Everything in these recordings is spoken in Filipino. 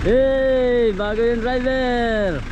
Hey, bago yung driver.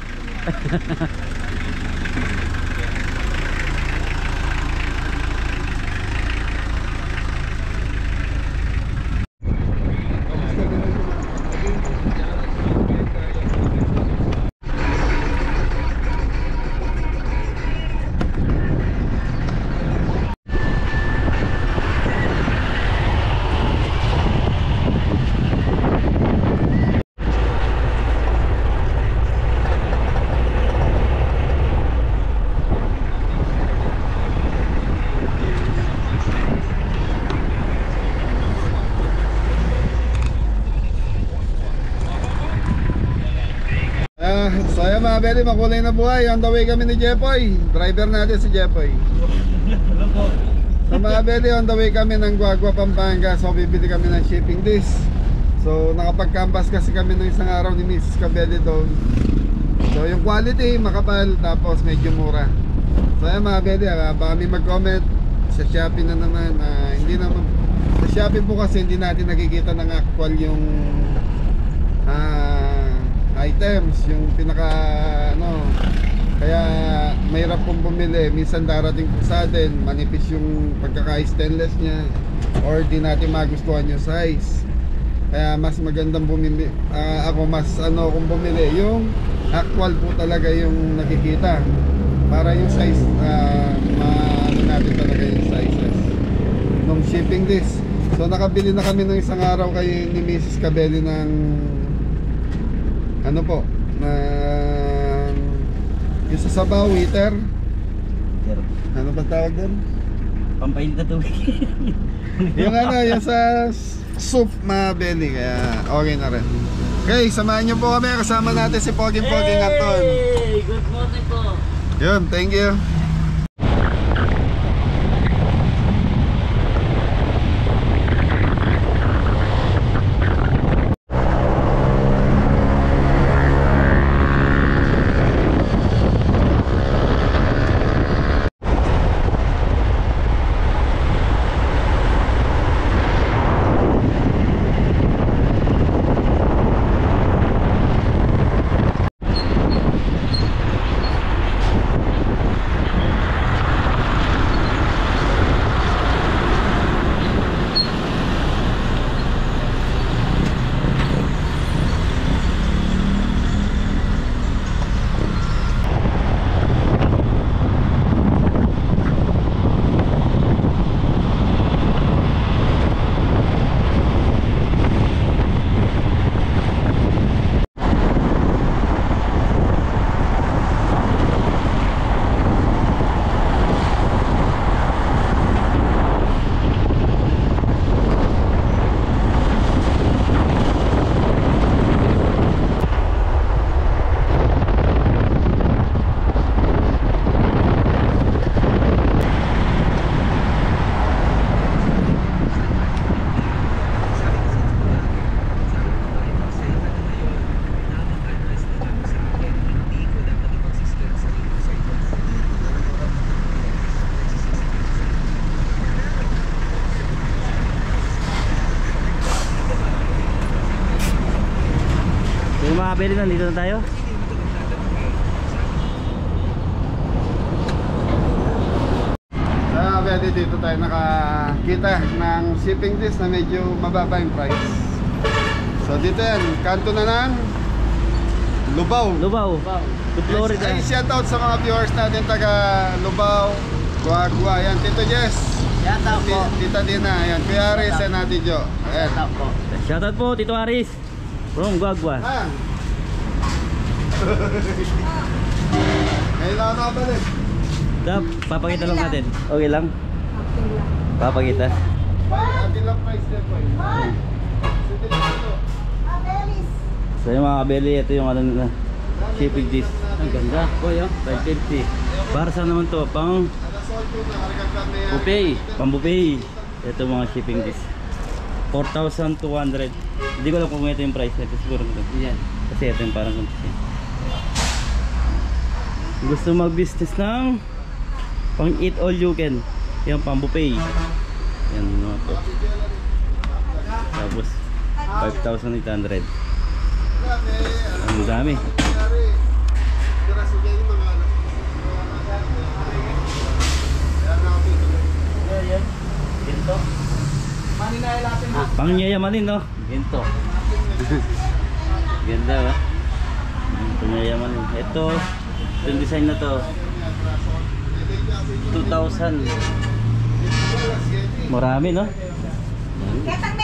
So ayan mga beli, makulay na buhay. On the way kami ni Jepoy. Driver natin si Jepoy. So mga beli, on the way kami ng Guagua, Pampanga. So bibili kami ng shipping disc. So nakapag-canvas kasi kami ng isang araw ni Mrs. Cabelli doon. So yung quality makapal, tapos medyo mura. So ayan mga beli, baka may mag-comment sa Shopee na naman. Hindi naman sa Shopee po kasi hindi natin nakikita ng actual yung items, yung pinaka kaya mahirap pong bumili. Minsan darating po sa atin, manipis yung pagkaka-stainless niya, or di natin magustuhan yung size. Kaya mas magandang bumili, ako mas kung bumili yung actual po talaga yung nakikita, para yung size maano natin talaga yung sizes ng shipping disc. So nakabili na kami ng isang araw kay ni Mrs. Cabelli ng yung sa sabaw, waiter. Ano ba tawag doon? Pampainit na tubig. Yung yung sa soup mga belly. Kaya okay na rin. Okay, samahan nyo po kami. Kasama natin si Poging Anton. Hey, good morning po. Yun, thank you. Mga beli, nandito na tayo. Pwede dito tayo nakakita ng shipping disc na medyo mababa yung price. So dito yan, kanto na ng Lubao. Florida. Ay, shout out sa mga viewers natin taga Lubao, Guagua. Yan, Tito Jess. Shout out po. Tita Dina. Yan, Kuya Aris and Ate Jo. Shout out po. Shout out po, Tito Aris. From Guagua. Ngayon lang ako nakabalik. Dap, papakita lang natin. Okay lang? Okay lang. Papakita. Atin lang price din po. So yung mga kabeli, ito yung shipping disc. Ang ganda. Oh, yung 550. Para saan naman to? Pang buffet. Pang buffet. Ito mga shipping disc. 4,200. Hindi ko alam kung ito yung price nito. Siguro ito. Yan. Kasi ito yung parang gusto mag-business ng pang eat all you can. Yan, pang buffet. Yan mga to. Tapos 5,800. Ang dami. Ginto. Pangyayamanin, no? Ginto. Ganda ba? Pangyayamanin. Ito, yung design na to 2,000. Marami, no?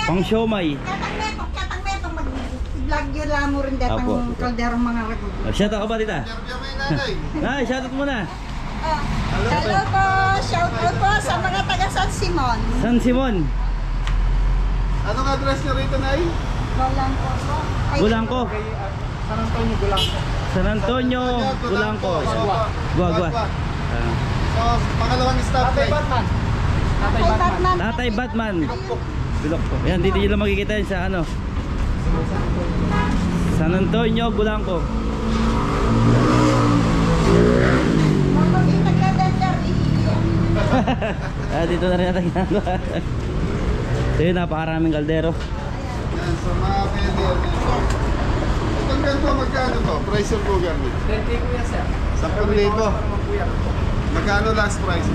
Pang siomay. Katang metong mag-vlog yun lang mo rin Apo. datang kalderong mga rago. Shout out ka ba, tita? Ay, shout out muna. Hello po, shout out po sa mga taga San Simon. San Simon. Anong address nyo rito, Nay? Walang po po. Ay, Bulangko. San Antonio, Bulangko. San Antonio, Bulangko. Guagua. So, pangalawang stop, Tatay Nay. Batman. Tatay Ay, Batman. Batman. Tatay Batman. Bilok po. Yan, dito nyo lang makikita yan sa ano. San Antonio, Bulangko. Kapag yung nagka-vendor, Dito na rin natin ginagawa. So yun, napakaraming kaldero. Yan, so mga pwede yan. Itong ganito, magkano to? Price of lugar nito? 20 ko yan, sir. 10,000. Magkano last price?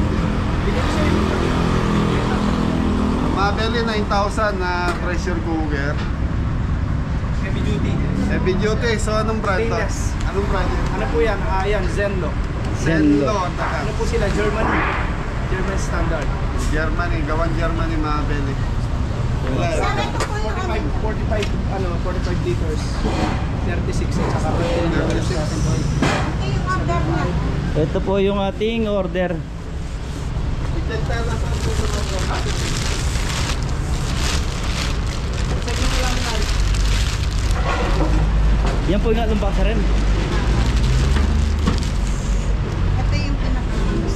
Mabeli 9,000 na pressure cooker. Heavy duty. Heavy duty. So anong brand to? Stainless. Anong brand yun? Ano po yan? Yan, Zenlo. Zenlo. Ano po sila? Germany. German standard. Germany. Gawan Germany mabeli. Sabi ko po yung ano. 45 liters. 36 at saka 36. Ito yung order niya. Ito po yung ating order. Yan po yung alumbak sa rin. Ito yung pinaka-ano.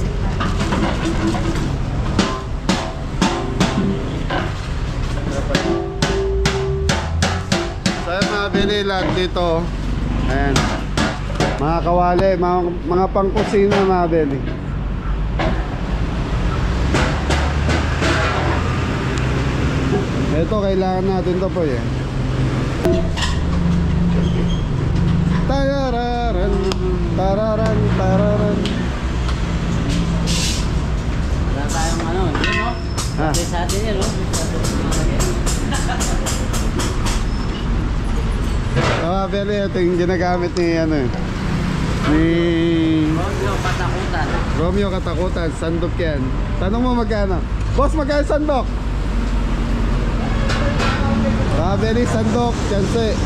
So yan mabili lahat dito. Ayan. Mga kawali, mga pangkusina mabili. Ito kailangan natin to po eh. Tararan, tararan, tararan. Wala tayong ano, yun no? Ha? Sa atin yan no? Mabili, ito yung ginagamit ni ano eh. Ni Romeo Patakutan. Romeo Katakutan, sandok yan. Tanong mo magkano? Boss, magkano sandok? Mabili, sandok, chance.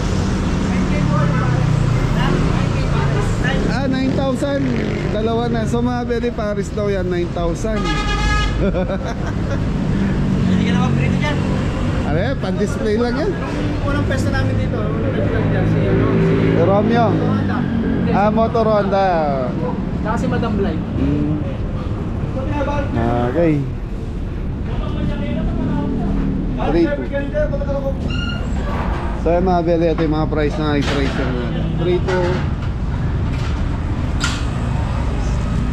9,000. Dalawa na. So mabili, Paris daw yan, 9,000. Hindi ka na mag-grito dyan. Ano yan? Pan-display lang yan. Unang pesta namin dito. Unang nag-vlog dyan. Si Romeo. Honda. Motor Honda. Saka si Madam Bly. Okay. 3-2. So yung mga beli, ito yung mga price na i-tracer na 3-2.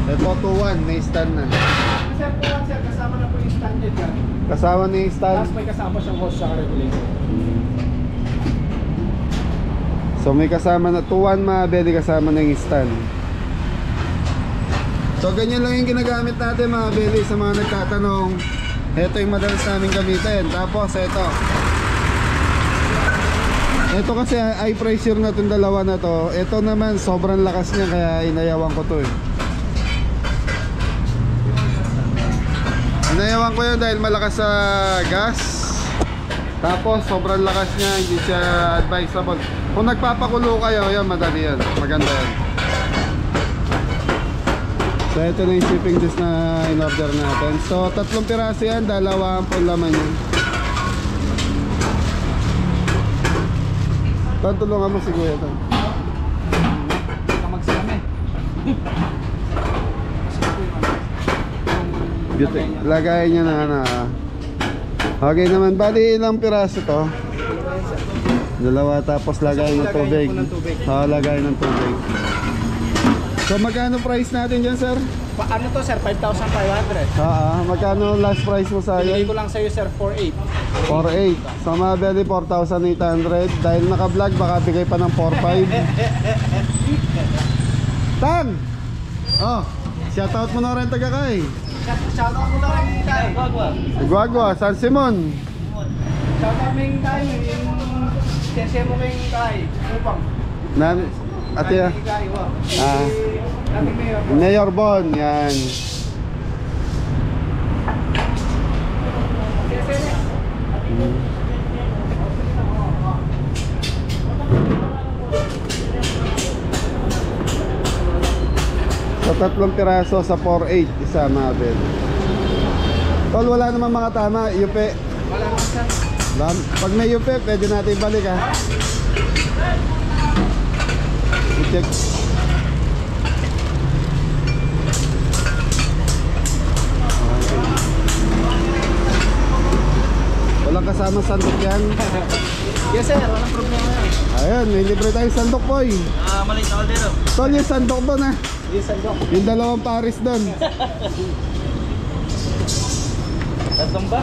Ito 2-1, may stand na. Sir po lang, sir. Kasama na po yung standard yan. Kasama ni stand. Tapos may kasama siyang hose sa regulator. So may kasama na 2-1 mga beli, kasama na yung stand. So ganyan lang yung ginagamit natin mga beli sa mga nagtatanong. Ito yung madalas namin gamitin. Tapos ito. Ito kasi high pressure na itong dalawa na to. Ito naman sobrang lakas niya kaya inayawan ko to eh. Inayawan ko yun dahil malakas sa gas. Tapos sobrang lakas niya, hindi siya advisable. Kung nagpapakulo kayo, yan madali yan. Maganda yan. So ito na yung shipping juice na in-order natin. So 3 piraso yan, 2 po laman yun. Tulungan mo si Kuya ito. Baka magsama eh. Lagay niya na. Okay naman, bali ilang piraso to? 2, tapos lagay ng tubig. Lagay ng tubig. So magkano price natin dyan, sir? Ano to sir? 5,500. Magkano last price mo sa Bigay akin? ko lang sa'yo sir, 4,800. 4.8. Sa mga belly 4,800. Dahil naka-vlog baka bigay pa ng 4.5. Tang! Oh, shoutout mo na rin taga-kay. Shoutout mo na rin yung tayo. Guagua, San Simon. Shoutout mo yung tayo. Yung sese mo kayong tayo. Upang. Ate ya. Ah. Dating mayor. Mayor Bon, yan. Sa 3 piraso sa 4.8 isa mabel. Tol, wala naman mga tama, yupe. Wala naman sir. Pag may yupe, pwede natin ibalik ha. I-check. Walang kasama sandok yan. Yes sir, walang problema yan. Ayun, may libre tayong sandok, boy. Maliit na kaldero. Tol, yung sandok doon ha. Yes sandok. Yung 2 paris doon. Tatong ba?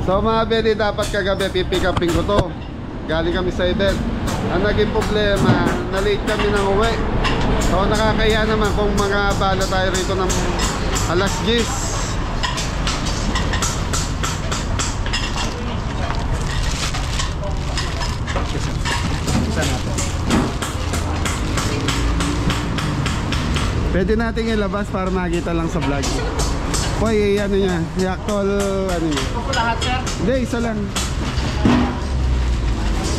So mga beli, dapat kagabi pipick upin ko to. Galing kami sa event. Ang naging problema, na-late kami ng uwi. So nakakaya naman kung magabala tayo rito ng alas 10. Pwede nating ilabas para makita lang sa vlog. Hoy, ano niya, yaktol, ano niya. Ito po lahat sir. Hindi, isa lang.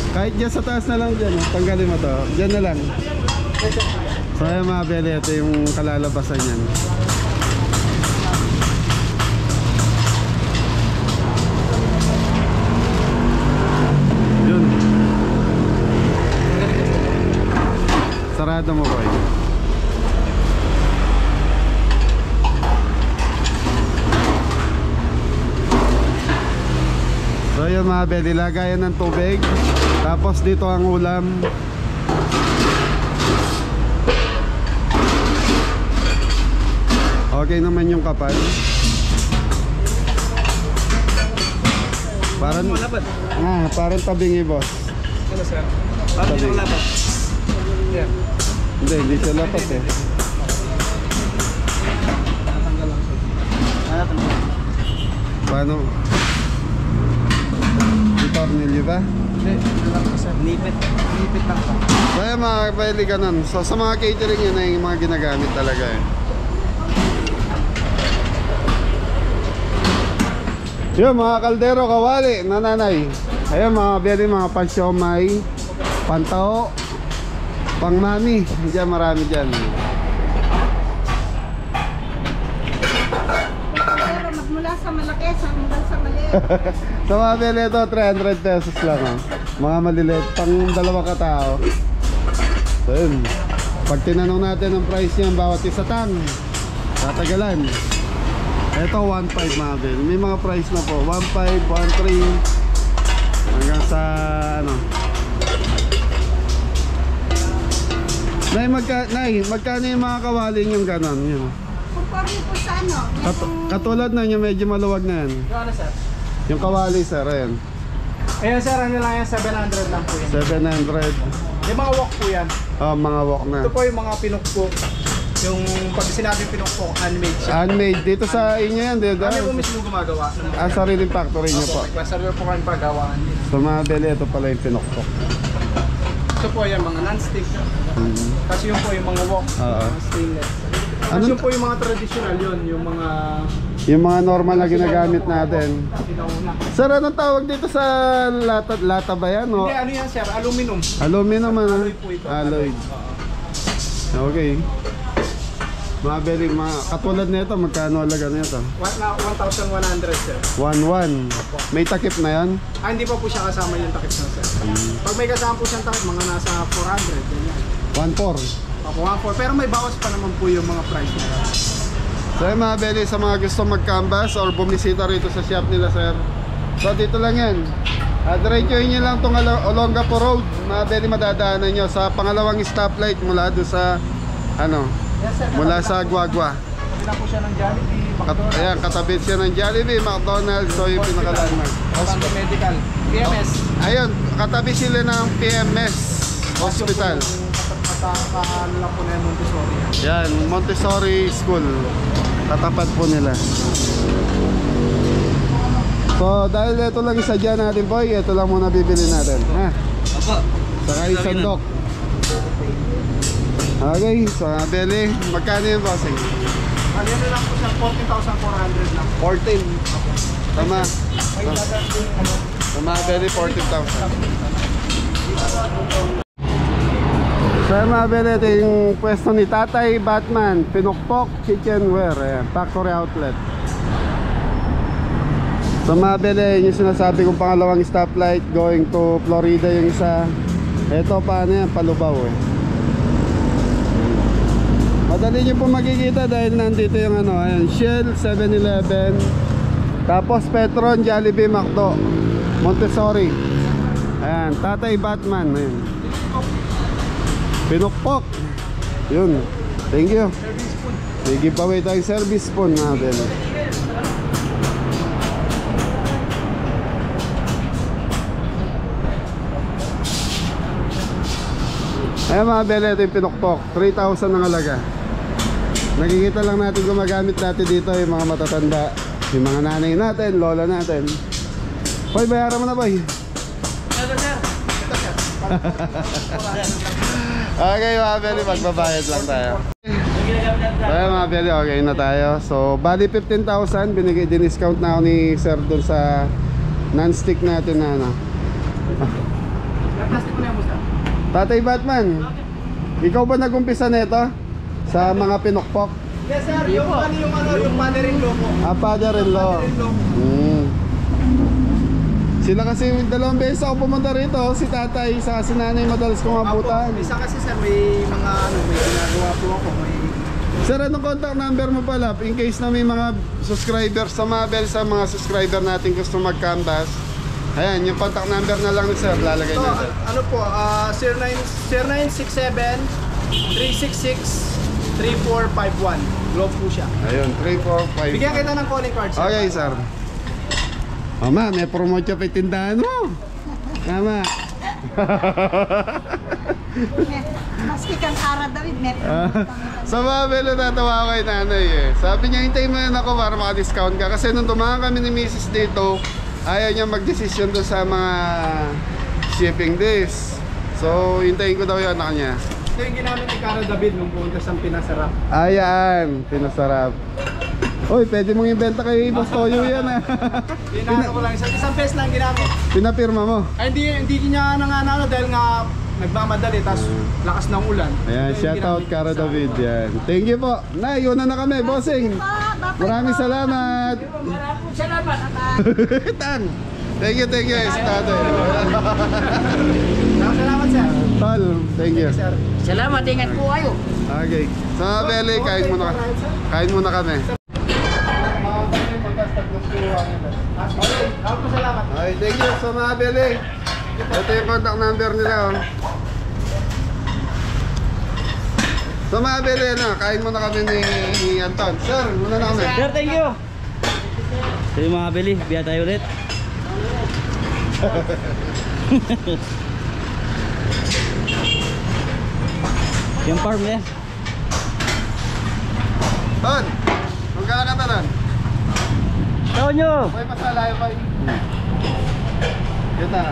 Kahit dyan sa taas na lang dyan, tanggalin mo to. Dyan na lang. So ayan mga beli, ito yung kalalabasan yan. Yun. Sarado mo, boy. So yun mga beli, lagayan ng tubig. Tapos dito ang ulam. Okay naman yung kapal. Parang tabingi, boss. Ano sir? Tabi. Yeah. Hindi siya lapat eh. Paano? Tornilyo ba? Hindi, wala po sir. Nipit. Nipit lang po. Kaya mga kapaili ganun. So sa mga catering yun ay yung mga ginagamit talaga eh. Yun mga kaldero, kawali, nananay. Ayun mga beli, mga pansyomay, pantao, pang mami. Diyan marami dyan. Pero magmula sa malaki hanggang sa maliit. Sa mga beli ito, 300 pesos lang oh. Mga maliliit, pang 2 katao. So yun, pag tinanong natin ang price niyan bawat isa tang, tatagalan. Ito 1.5 mga beli. May mga price na po, 1.5, 1.3 hanggang sa ano. Magkano yung mga kawaling yung ganon yun? Conforme po sa ano. Katulad na yung medyo maluwag na yan. Yung ano sir? Yung kawali sir, ayan. Ayan sir, ano lang yan, 700 lang po yan. 700. Yung mga walk po yan. Mga walk na. Ito po yung mga pinukpok. Yung pag sinabi pinukpok, handmade siya. Handmade. Dito sa inyo yan, dito. Kami po mismo gumagawa. Sariling factory nyo po. Sarili po kami paggawaan din. So mga beli, ito pala yung pinokpok. Ito po yung mga non-stick. Kasi yun po yung mga walk, Oo. mga stainless. Kasi Ano- yun po yung mga traditional yun, yung mga Yung mga normal na ginagamit natin. pinauna. Sir, anong tawag dito sa lata? Lata ba yan? O? Hindi, ano yan sir, aluminum. Aluminum ano? Alloy po ito. Alloy. Okay. Mga beli, mga katulad nito, magkano halaga nito? 1,100 sir. 1.1. May takip na yan? Hindi pa po siya kasama yung takip na sir. Pag may kasama po siyang takip, mga nasa 400. Ganyan. 1.4. Opo, 1,400. Pero may bawas pa naman po yung mga price nila. So yung mga beli, sa mga gusto mag-canvas or bumisita rito sa shop nila sir, so dito lang yan. Diretsuhin nyo lang itong Olongapo Road. Mga beli, madadaanan nyo sa pangalawang stoplight mula doon sa ano, Yes, sir. Mula sa Guagua. Kailan po siya ng Jollibee, McDonald's. Ayan, katabi siya ng Jollibee, McDonald's, so yung pinaka-landmark. Hospital Medical. PMS. Ayun, katabi sila ng PMS Hospital. Ano lang po na yung Montessori. Yan, Montessori School. Katapat po nila. So, dahil ito lang isadya natin po, ito lang muna bibili natin. Ha? Opo. Saka isang sandok. Okay, so Beli, magkano yun, bossing? Ano lang po siya, 14,400 lang. 14. Tama. May dadating ano. Tama, Beli, 14,000. So mga Beli, ito yung pwesto ni Tatay Batman, Pinukpok Kitchenware, ayan, factory outlet. So mga Beli, yung sinasabi kong pangalawang stoplight going to Florida yung isa. Ito paano yan, Palubaw eh. Madali nyo po makikita dahil nandito yung ano, ayan, Shell, 7-Eleven, tapos Petron, Jollibee, McDo, Montessori. Ayan, Tatay Batman, ayan. Pinukpok. Yun. Thank you. May giveaway tayong service spoon mga Beli. Ayan mga Beli, ito yung Pinukpok. 3,000 ang halaga. Nakikita lang natin gumagamit natin dito yung mga matatanda, yung mga nanay natin, lola natin. Boy, bayaran mo na boy. Okay mga Beli, magbabayad lang tayo. Kaya mga Beli, okay na tayo. So bali 15,000, binigay din-discount na ako ni sir dun sa non-stick natin na ano. Plastic ko na yan, boss. Tatay Batman, ikaw ba nag-umpisa nito sa mga Pinukpok? Yes, sir. Yung mother-in-law po. Father-in-law. Sila kasi dalawang beses ako pumunta rito, si tatay sa si nanay madalas kong abutan. Isa kasi sir, may mga may ginagawa po ako. Sir, anong contact number mo pala? In case na may mga subscribers sa Mabel, sa mga subscriber natin gusto mag-canvas. Ayan, yung contact number na lang ni sir, lalagay So, natin. ano po, 0967-366-3451. Globe po siya. Ayun, 345. Bigyan kita ng calling card, sir. Okay, sir. Mama, may promote siya pa yung tindahan mo. Tama. Maski kang Ara David, meron. Sa Mabel, natatawa ko kay nanay eh. Sabi niya, hintayin mo yun ako para maka-discount ka. Kasi nung tumahan kami ni Mrs. dito, ayaw niya mag-desisyon doon sa mga shipping days. So, hintayin ko daw yung anak niya. Ito yung ginamit ni Cara David nung pumunta sa Pinasarap. Ayan, pinasarap. Uy, pwede mong ibenta kay Boss Toyo yan ah. Pinano ko lang, isang beses lang ginamit. Pinapirma mo. Ay, hindi niya nanganalo dahil nga nagmamadali, tapos lakas ng ulan. Ayan, Ito yung shout out ginamit Cara sa- David yan. Thank you po. Nay, una na kami, bossing. Maraming salamat. Salamat. Tang. Thank you, sa tatay. Salamat, sir. Tol, thank you. Sir. Salamat, ingat po kayo. Okay. Sa Beli, kain muna kami. Okay, ako salamat. Okay, thank you sa mga Beli. Ito yung contact number nila. Oh. Sa mga Beli, kain muna kami ni Anton. Sir, muna na kami. Sir, thank you. So yung mga Beli, biya tayo ulit. Yung farm niya. Ton, magkano ka tanan? Tawon nyo! May masalayo pa. Kita.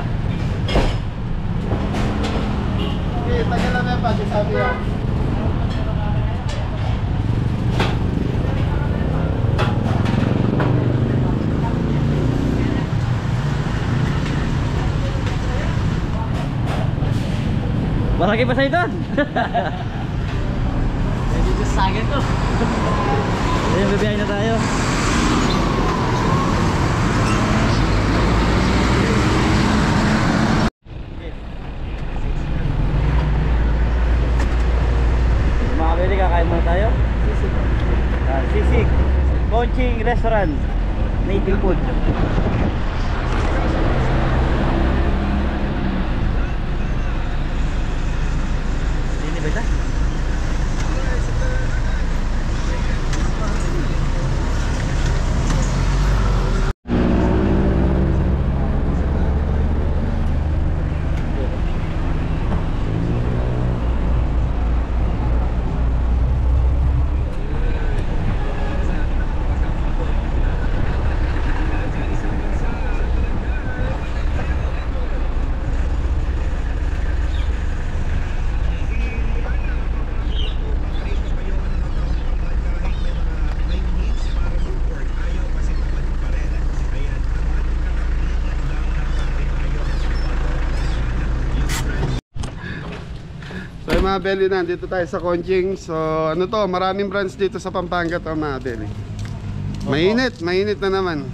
Okay, tagal na may pati sabi yan. Malaki pa sa ito. Dito sa akin to. Ayun, bibiyahin na tayo. Mga Beli, kakain muna tayo. Sisig. Conching Restaurant. Native food. Ini beta. mga belly, nandito tayo sa Konjing. So ano to, maraming branch dito sa Pampanga to mga belly. Mainit na naman.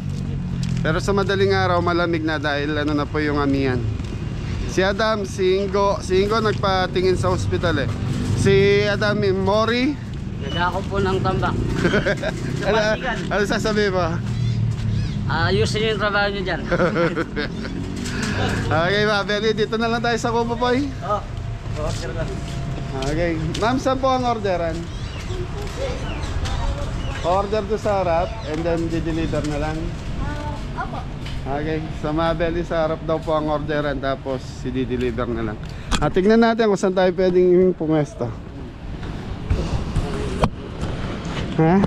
Pero sa madaling araw malamig na dahil ano na po yung amihan. Si Adam, si Ingo nagpatingin sa ospital eh. Si Adam, Mori. Nagako po ng tambak. Ano sasabihin mo? Ayusin yung trabaho nyo dyan. Okay mga belly, dito na lang tayo sa Kubo Boy. Okay, ma'am, saan po ang orderan? Order to sa harap and then di-deliver na lang. Opo. Okay, sa mga belly sa harap daw po ang orderan tapos i-deliver na lang. Tignan natin kung saan tayo pwedeng pumwesto. Ha?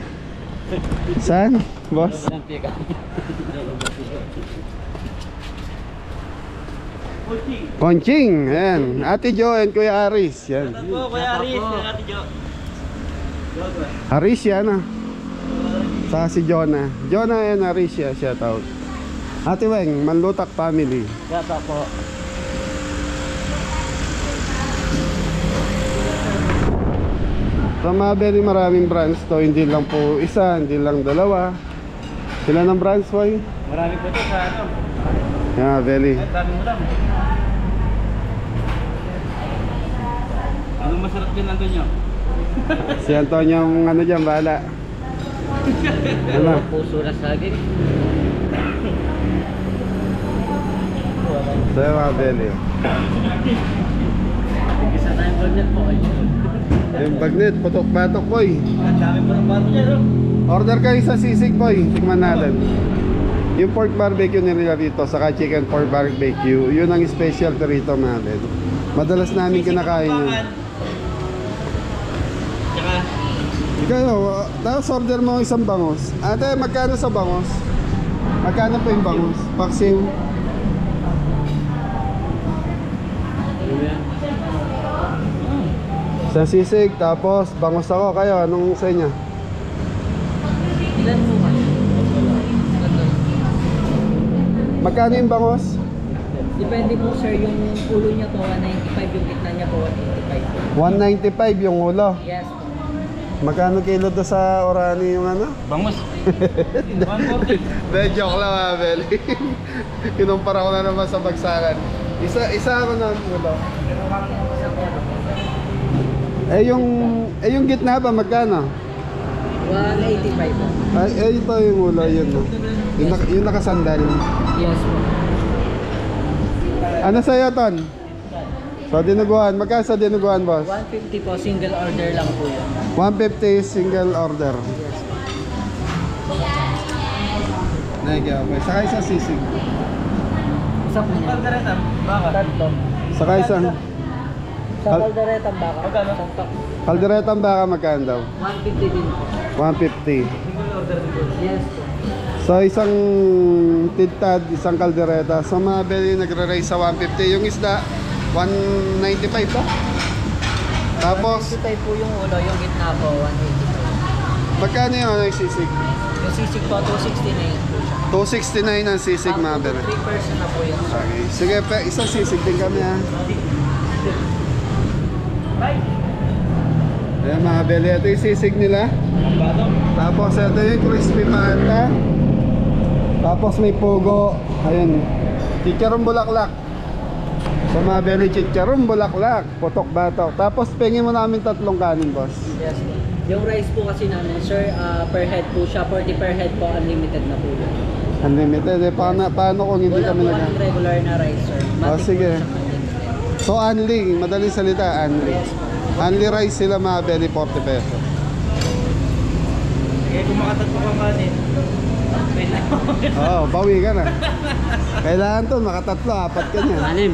Saan? Boss? Konching, ayan. Ate Jo and Kuya Aris, yan. Kuya Aris, Ate Jo. Aris yan ah. Saka si Jonah. Jonah and Aris yan, shout out. Ate Weng, Manlutak family. Yata po. Sa Mabel, maraming branch to. Hindi lang po isa, hindi lang dalawa. Sila ng branch, boy? Marami po ito sa ano. Yeah, Belly. Ay, dami mo lang. Anong masarap din nandun nyo? Si Antonio ang ano dyan, bahala. Ano? Puso na saging. So yung mga Belly. Isa tayong bagnet po. Yung bagnet, patok-patok, boy. Ang dami po ng bato dyan, no? Order kayo sa sisig, boy. Tingnan natin. Yung pork barbecue nila rito, saka chicken pork barbecue, yun ang special rito, mga Belly. Madalas namin kinakain yun. Tsaka, Ikaw, tapos order mo isang bangus. Ate, magkano sa bangus? Magkano po yung bangus? Paksiw? Sa sisig, tapos bangus ako. Kayo, anong sa inyo? Ilan po kayo? Magkano yung bangus? Depende po sir, yung ulo niya po 195, yung gitna niya po 185 po. 195 yung ulo. Yes po. Magkano kilo to sa Orani yung ano? bangus. 140. De, joke lang ha, Bel. Kinumpara ko na naman sa bagsakan. Isa ako na ang ulo. yung gitna pa, magkano? 185 po. Ay, ito yung ulo, yun. No? Yung nakasandal. Yes po. Ano sa'yo, Ton? So, dinuguan. Magkano sa dinuguan, boss? 150 po, single order lang po yun. 150 single order. Okay. Saka isang sisig. Isa po niya. Kalderetang, baka. Tatlo. Saka isang Sa kalderetang baka. Magkano? Santok. kalderetang baka, magkano daw? 150 din po. 150. Yes po. So, isang titad, isang kaldereta. So, mga belly nagre-raise sa 150. Yung isda, 195 ba? Tapos, 155 po yung ulo, yung gitna po 185. magkano yung ano yung sisig? Yung sisig po 269 po siya. 269 ang sisig, mga belly. 3 person na po yun. Okay. Sige, isang sisig din kami ha. Ayan mga belly, ito yung sisig nila. Tapos ito yung crispy pata. Tapos may pugo. Ayun, chicharong bulaklak. So mga belly, chicharong bulaklak, putok batok. Tapos pengin mo namin 3 kanin, boss. Yes. Yung rice po kasi namin, sir, per head po siya, 40 per head po, unlimited na po yun. Unlimited eh. Paano kung hindi Wala kami po nag... ang regular na rice, sir. Matik sige. po siyang unlimited. So only, madaling salita, only. Yes po. Only rice sila mga belly, 40 pesos. Sige, kung makatatlo kang kanin. Wait lang. Oo, bawi ka na. Kailangan to, makatatlo, 4 ka niya. Anim.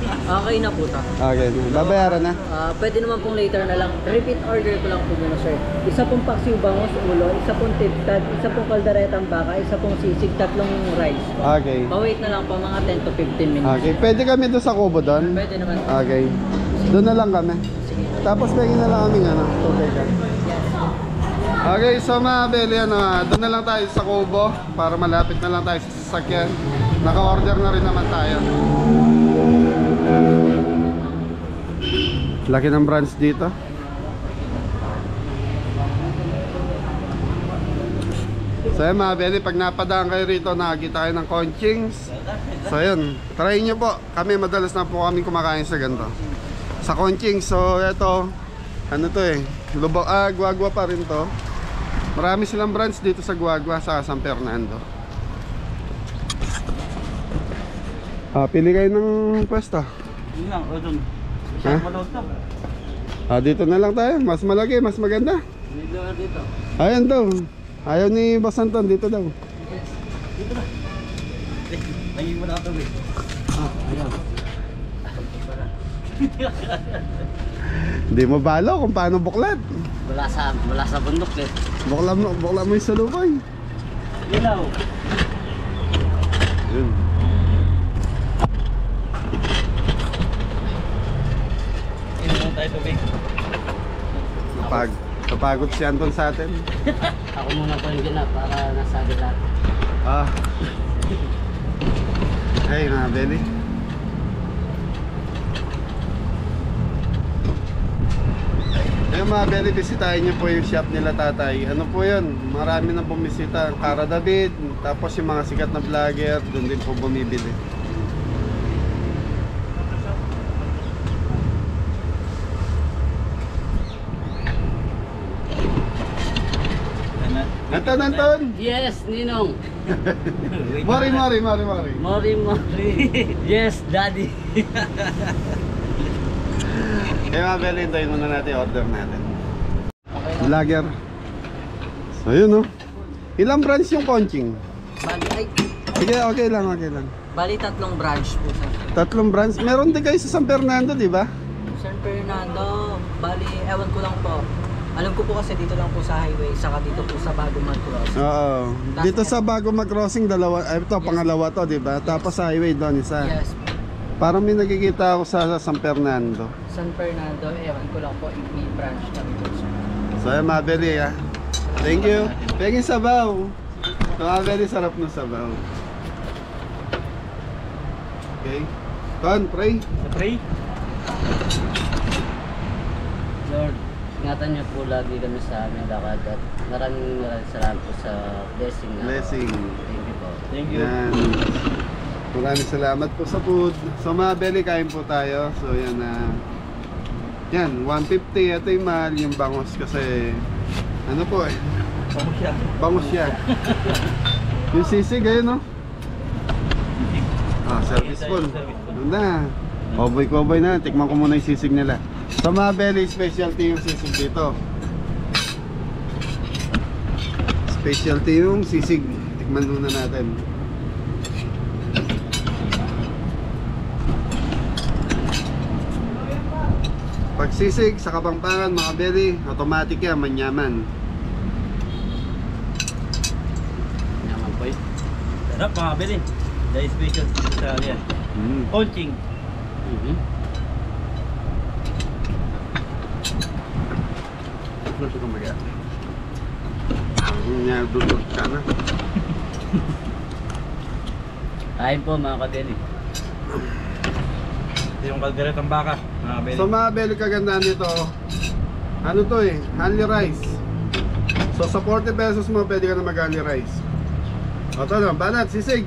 Okay na po ta. Okay, babayaran na. Pwede naman pong later na lang. Repeat order ko lang po muna, sir. Isa pong paksiw bangus ulo, isa pong tiptad, isa pong kalderetang baka, isa pong sisig, 3 rice. Okay. Pa-wait na lang po mga 10 to 15 minutes. Okay, pwede kami doon sa Kubo doon? Pwede naman. Okay. Doon na lang kami. Sige. Tapos pwede na lang kami ano, tubig ka. Okay, so mga belly, doon na lang tayo sa Kubo para malapit na lang tayo sa sasakyan. Naka-order na rin naman tayo. Laki ng branch dito. So yun mga Beli, pag napadaan kayo rito, nakakita kayo ng Conchings. So yun, try nyo po. Kami madalas na po kami kumakain sa ganito, sa Conchings. So ito, ano to eh, Guagua pa rin to. Marami silang branch dito sa Guagua, sa San Fernando. Pili kayo ng pwesto. Yun lang, o dun. Ha? Dito na lang tayo, mas malaki, mas maganda. Dito. Ayan daw. Ayaw ni Boss Anton, dito daw. Dito na. Naging mo na ito eh. Ayaw. Hindi mo balo kung paano buklat. Wala sa bundok eh. Bukla mo yung salubay. Ilaw. Yun. Inom tayo tubig. Napagod si Anton sa atin. Ako muna po yung gina para nasa lahat. Ay mga Beli. Ayun mga Beli, bisitahin niyo po yung shop nila tatay. Ano po yun? Marami na bumisita. Cara David, tapos yung mga sikat na vlogger, doon din po bumibili. Anton! Yes, Ninong. Mari. Mori. Yes, Daddy. Kaya mga Beli, hintayin muna natin yung order natin. Vlogger. So yun no. Ilang branch yung Conching? Sige, okay lang. Bali 3 branch po sir. 3 branch. Meron din kayo sa San Fernando, di ba? San Fernando, bali ewan ko lang po. Alam ko po kasi dito lang po sa highway, saka dito po sa Bago Crossing. Oo. Dito sa Bago Crossing, dalawa, ito, pangalawa to, di ba? Tapos sa highway doon, isa. Yes. Parang may nakikita ako sa San Fernando. San Fernando, ewan ko lang po, may branch kami po sir. So yan, mga Beli, ha. Thank you. Peggy sabaw. So, mga Beli, sarap ng sabaw. Okay. Ton, pray. Sa pray. Lord, ingatan niyo po lagi kami sa aming lakad at maraming salamat po sa blessing. Blessing. Thank you po. Thank you. Yan. Maraming salamat po sa food. So mga Beli, kain po tayo. So yan na. Yan, 150. Ito yung mahal yung bangos kasi ano po eh. Bangos siya. Yung sisig ayun no. Service full. Doon na. Cowboy na. Tikman ko muna yung sisig nila. Sa mga Beli, specialty yung sisig dito. Specialty yung sisig. Tikman muna natin. Pag sisig sa Kapampangan, mga Beli, automatic yan, manyaman. Naman po eh. Sarap mga Beli. The special sa yan. Conching. Gusto kong mag-a. Ang niya, dudot ka na. Kain po mga kabeli. Ito yung kalderetang baka. Mga Beli. So mga Beli, kagandaan nito, ano to eh, honey rice. So sa 40 pesos mo, pwede ka na mag-honey rice. O ito na, banat, sisig.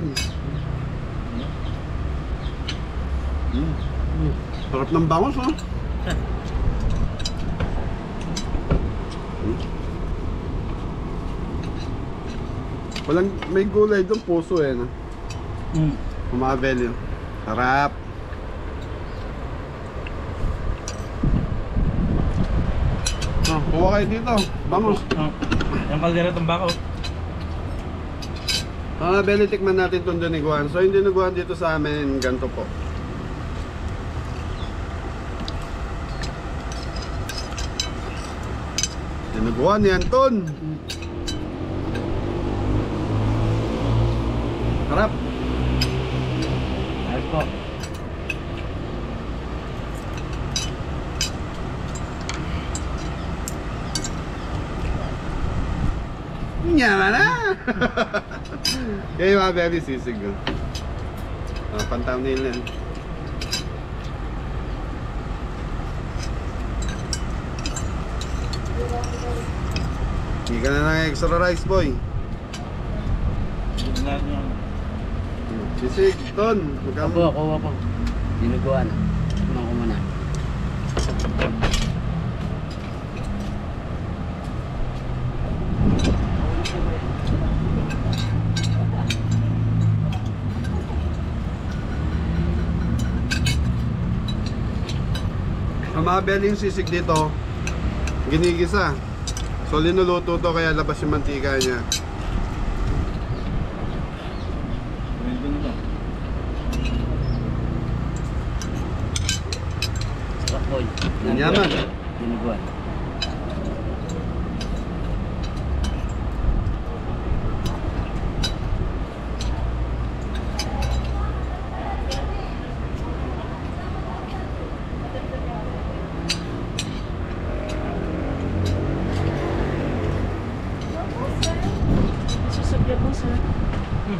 Sarap ng bangos, oh. Walang, may gulay doon, puso eh, no? Mga Beli, sarap. Kuha kayo dito, vamos. Yung kalderetang baka. Mga Beli, tikman natin itong diniguan. So yung diniguan dito sa amin, ganito po. Diniguan ni Anton. Harap. Ayos po. Nyama na! Kaya mga Beli, sisig. Pantang nila. ka na ng extra rice, boy. Sisig, Ton. Magkano? Ako. Dinuguan. Kumain ko muna. Ang mabel yung sisig dito, ginigisa. So linuluto to kaya labas yung mantika niya. Rakoy. Yaman. Dinuguan.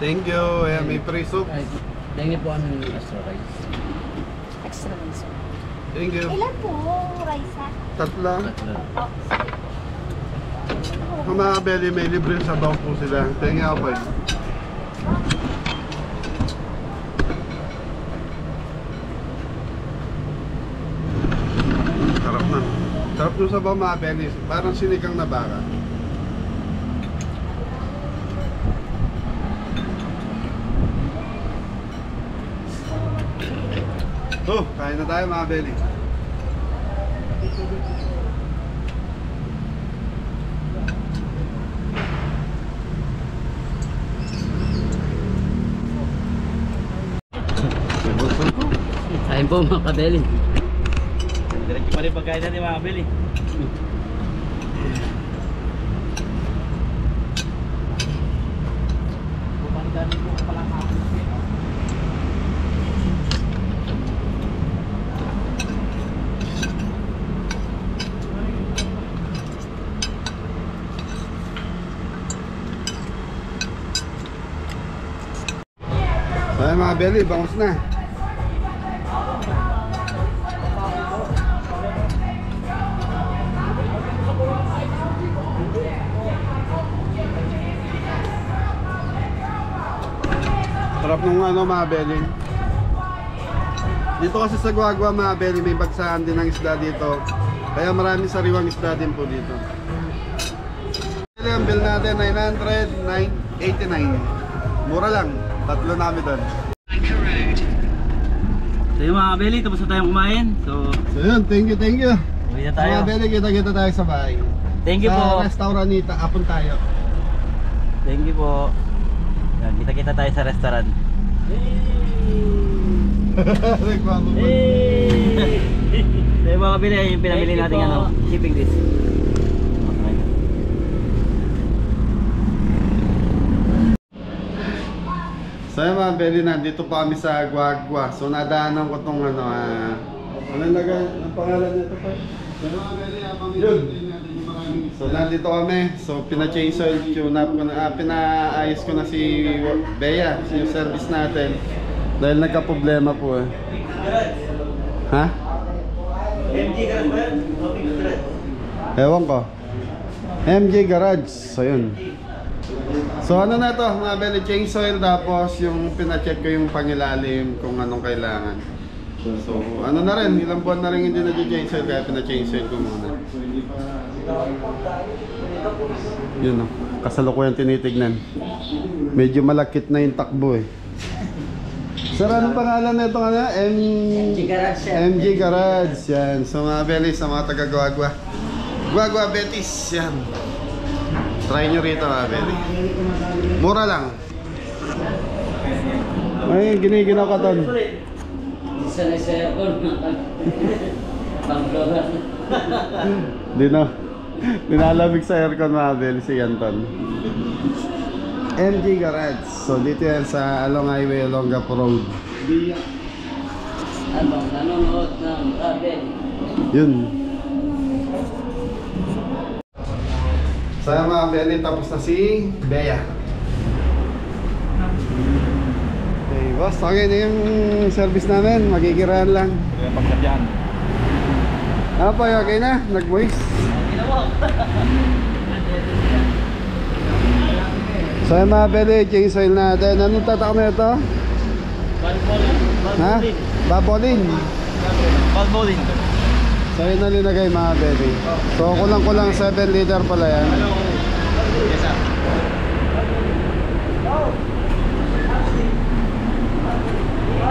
Thank you. Ayan, may free soup. Dengi po ang extra rice. Extra rice. Thank you. Ilan po, Raisa? Tatla. Kung mga belly, may libre sa sabaw po sila. Thank you, Apoy. Sarap na. Sarap yung sabaw mga belly. Parang sinigang na baka. Kain na tayo mga belly. Kain po mga kabeli. Diretso pa rin pagkain natin mga kabili. Ayan mga belly, bangus na. Sarap nung ano mga belly. Dito kasi sa Guagua mga belly, may bagsahan din ng isda dito. Kaya maraming sariwang isda din po dito. Ang bill natin 989. Mura lang. Tatlo namin doon. So yung mga kabili, tapos na tayong kumain. So yun, thank you. uwi na tayo. Mga belly, kita tayo sa bahay. Thank you sa po. restaurant ni Apon tayo. Thank you po. Yan, kita tayo sa restaurant. Nagpapapag. So yung mga kabili, yung pinamili natin ano, shipping this. Okay. So yun mga belly, nandito pa kami sa Guagua. So nadaanan ko tong ano, ang pangalan nito pa? Yun. So nandito kami. So pina-change oil, tune up ko na, pinaayos ko na si Bea, yung service natin. Dahil nagka-problema po eh. Ha? MG Garage ba yan? Ewan ko. MJ Garage. So yun. So ano na to, mga belly, change oil, tapos yung pina-check ko yung pangilalim kung anong kailangan. So ano na rin, ilang buwan na rin hindi na-change oil, kaya pina-change oil ko muna. Yun o, kasalukuyan tinitignan. Medyo malakit na yung takbo eh. Sir, anong pangalan na itong ano? MG Garage. MG Garage, yan. So mga belly, sa mga taga-Guagua, Guagua Betis, yan. Try nyo rito mga belly. Mura lang. Ay, giniginaw ka ton. Isa na sa aircon. Pang-floras. Dinalamig sa aircon mga belly si Anton. MG Garage. So dito yan sa Along Highway, Olongapo Road. Habang nanonood ng travel. Yun. Saya mga belly, tapos na si Bea. Okay, boss, okay na yung service namin. Magkikiraan lang. Pagkatyan. Ano po, okay na? Nag-moist? Ginawa. So yung mga beli, change oil natin. Anong tatak na ito? Ha? Babolin. Balbolin. So yun na linagay mga beli. So kulang-kulang 7 liter pala yan.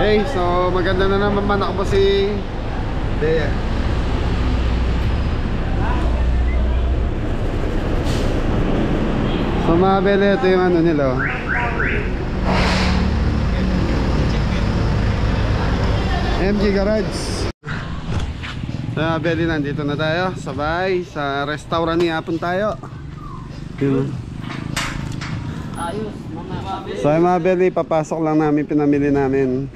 Hey, so maganda na naman manakbo si Bea. So mga bele, ito yung ano nila oh. MG Garage. So mga bele, nandito na tayo. Sabay sa restaurant ni Hapon tayo. Yun. Ayos, mga So yung mga bele, papasok lang namin pinamili namin.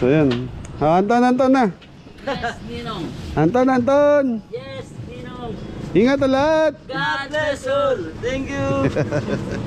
So yun. Anton na. Yes, Ninong. Anton. Yes, Ninong. Ingat ulit. God bless all. Thank you.